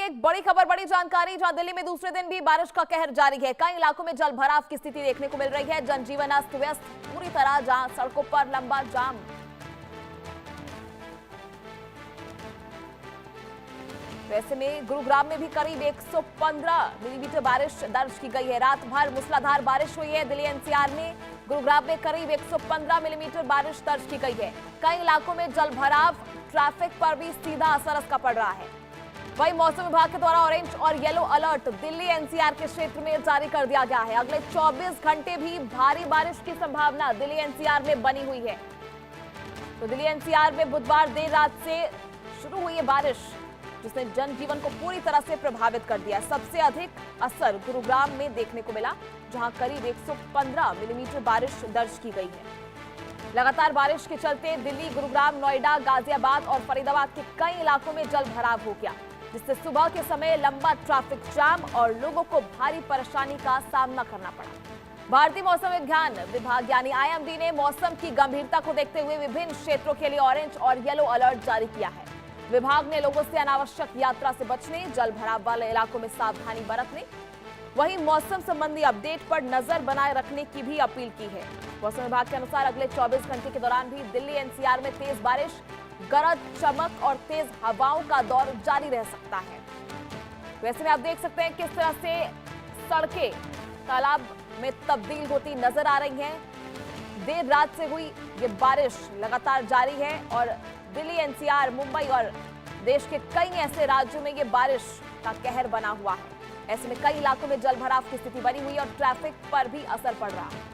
एक बड़ी खबर, बड़ी जानकारी, जहां दिल्ली में दूसरे दिन भी बारिश का कहर जारी है। कई इलाकों में जल भराव की स्थिति देखने को मिल रही है। जनजीवन अस्त व्यस्त पूरी तरह, जहां सड़कों पर लंबा जाम। वैसे में गुरुग्राम में भी करीब 115 मिलीमीटर बारिश दर्ज की गई है। रात भर मूसलाधार बारिश हुई है। दिल्ली एनसीआर में गुरुग्राम में करीब 115 मिलीमीटर बारिश दर्ज की गई है। कई इलाकों में जल भराव, ट्रैफिक पर भी सीधा असर इसका पड़ रहा है। वहीं मौसम विभाग के द्वारा ऑरेंज और येलो अलर्ट दिल्ली एनसीआर के क्षेत्र में जारी कर दिया गया है। अगले 24 घंटे भी भारी बारिश की संभावना दिल्ली एनसीआर में बनी हुई है। तो दिल्ली एनसीआर में बुधवार देर रात से शुरू हुई है बारिश, जिसने जनजीवन को पूरी तरह से प्रभावित कर दिया। सबसे अधिक असर गुरुग्राम में देखने को मिला, जहां करीब 115 मिलीमीटर बारिश दर्ज की गई है। लगातार बारिश के चलते दिल्ली, गुरुग्राम, नोएडा, गाजियाबाद और फरीदाबाद के कई इलाकों में जल भराव हो गया, जिससे सुबह के समय लंबा ट्रैफिक जाम और लोगों को भारी परेशानी का सामना करना पड़ा। भारतीय मौसम विज्ञान विभाग यानी आईएमडी ने मौसम की गंभीरता को देखते हुए विभिन्न क्षेत्रों के लिए ऑरेंज और येलो अलर्ट जारी किया है। विभाग ने लोगों से अनावश्यक यात्रा से बचने, जल भराव वाले इलाकों में सावधानी बरतने, वहीं मौसम संबंधी अपडेट पर नजर बनाए रखने की भी अपील की है। मौसम विभाग के अनुसार अगले 24 घंटे के दौरान भी दिल्ली एनसीआर में तेज बारिश, गरज चमक और तेज हवाओं का दौर जारी रह सकता है। वैसे में आप देख सकते हैं किस तरह से सड़कें तालाब में तब्दील होती नजर आ रही हैं। देर रात से हुई ये बारिश लगातार जारी है और दिल्ली एनसीआर, मुंबई और देश के कई ऐसे राज्यों में ये बारिश का कहर बना हुआ है। ऐसे में कई इलाकों में जल भराव की स्थिति बनी हुई और ट्रैफिक पर भी असर पड़ रहा है।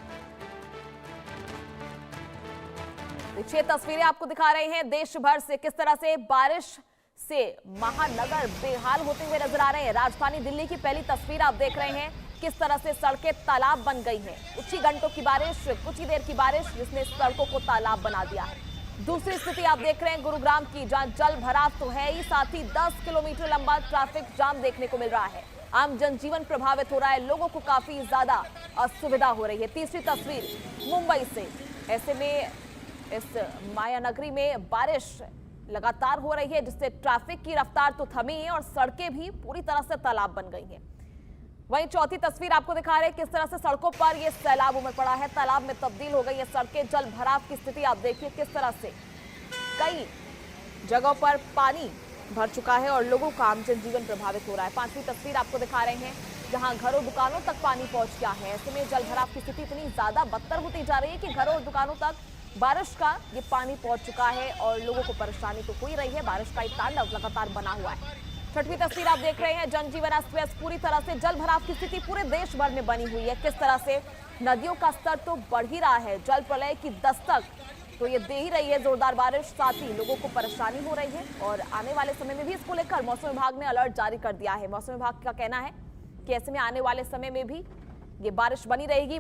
6 तस्वीरें आपको दिखा रहे हैं देश भर से, किस तरह से बारिश से महानगर बेहाल होते हुए नजर आ रहे हैं। राजधानी दिल्ली की पहली तस्वीर आप देख रहे हैं, किस तरह से सड़कें तालाब बन गई हैं। कुछ ही घंटों की बारिश, कुछ ही देर की बारिश, जिसने सड़कों को तालाब बना दिया है। दूसरी स्थिति आप देख रहे हैं गुरुग्राम की, जहां जल भराव तो है ही, साथ ही 10 किलोमीटर लंबा ट्रैफिक जाम देखने को मिल रहा है। आम जनजीवन प्रभावित हो रहा है, लोगों को काफी ज्यादा असुविधा हो रही है। तीसरी तस्वीर मुंबई से, ऐसे में इस मायानगरी में बारिश लगातार हो रही है, जिससे ट्रैफिक की रफ्तार तो थमी है और सड़कें भी पूरी तरह से तालाब बन गई हैं। वहीं चौथी तस्वीर आपको दिखा रहे हैं किस तरह से सड़कों पर ये सैलाब उमड़ पड़ा है, तालाब में तब्दील हो गई है सड़कें। जल भराव की स्थिति आप देखिए किस तरह से कई जगहों पर पानी भर चुका है और लोगों का आम जनजीवन प्रभावित हो रहा है। पांचवी तस्वीर आपको दिखा रहे हैं, जहां घरों दुकानों तक पानी पहुंच गया है। ऐसे में जल भराव की स्थिति इतनी ज्यादा बदतर होती जा रही है कि घरों और दुकानों तक बारिश का ये पानी पहुंच चुका है और लोगों को परेशानी तो हो ही रही है। बारिश का एक तांडव लगातार बना हुआ है। छठवीं तस्वीर आप देख रहे हैं, जनजीवन अस्त व्यस्त पूरी तरह से, जल भराव की स्थिति पूरे देश भर में बनी हुई है। किस तरह से नदियों का स्तर तो बढ़ ही रहा है, जल प्रलय की दस्तक तो ये दे ही रही है जोरदार बारिश, साथ ही लोगों को परेशानी हो रही है। और आने वाले समय में भी इसको लेकर मौसम विभाग ने अलर्ट जारी कर दिया है। मौसम विभाग का कहना है कि ऐसे में आने वाले समय में भी ये बारिश बनी रहेगी।